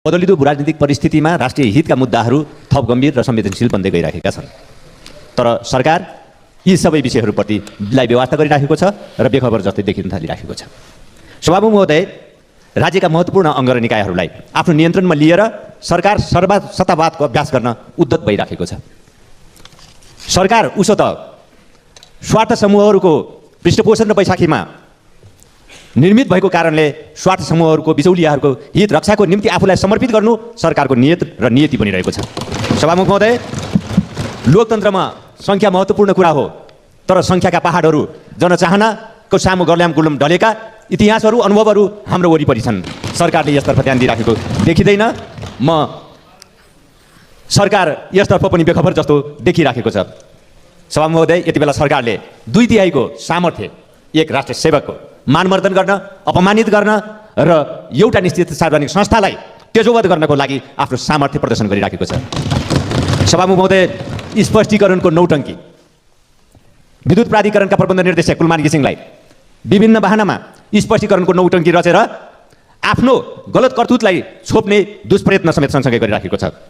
बदलिदो राजनीतिक परिस्थितिमा राष्ट्रिय हितका मुद्दाहरू थप गम्भीर र संवेदनशील बन्दै गइरहेका छन्। तर सरकार यी सबै विषयहरूप्रतिलाई व्यवस्था गरिराखेको छ र बेखबर जस्तै देखिन थालिराखेको छ। सभामुख महोदय, राज्यका महत्त्वपूर्ण अङ्ग र निकायहरूलाई आफ्नो नियन्त्रणमा लिएर सरकार सत्तावादको अभ्यास गर्न उद्यत भइराखेको छ। सरकार उसो त स्वार्थ समूहहरूको पृष्ठपोषण र बैशाखीमा निर्मित भएको कारणले स्वार्थ समूहहरूको बिचौलियाहरूको हित रक्षाको निम्ति आफूलाई समर्पित गर्नु सरकारको नियत र नीति बनिरहेको छ। सभामुख महोदय, लोकतन्त्रमा सङ्ख्या महत्त्वपूर्ण कुरा हो, तर सङ्ख्याका पहाडहरू जनचाहनाको सामु गर्ल्याम गुलम ढलेका इतिहासहरू अनुभवहरू हाम्रो वरिपरि छन्। सरकारले यसतर्फ ध्यान दिइराखेको देखिँदैन। म सरकार यसतर्फ पनि बेखबर जस्तो देखिराखेको छ। सभामुख महोदय, यति बेला सरकारले 2/3 सामर्थ्य एक राष्ट्र सेवकको मानमर्दन गर्न, अपमानित गर्न र एउटा निश्चित सार्वजनिक संस्थालाई तेजोवध गर्नको लागि आफ्नो सामर्थ्य प्रदर्शन गरिराखेको छ। सभामुख महोदय, स्पष्टीकरणको नौटङ्की विद्युत प्राधिकरणका प्रबन्ध निर्देशक कुलमान घिसिङलाई विभिन्न बहानामा स्पष्टीकरणको नौटङ्की रचेर आफ्नो गलत करतुतलाई छोप्ने दुष्प्रयत्न समेत सँगसँगै गरिराखेको छ।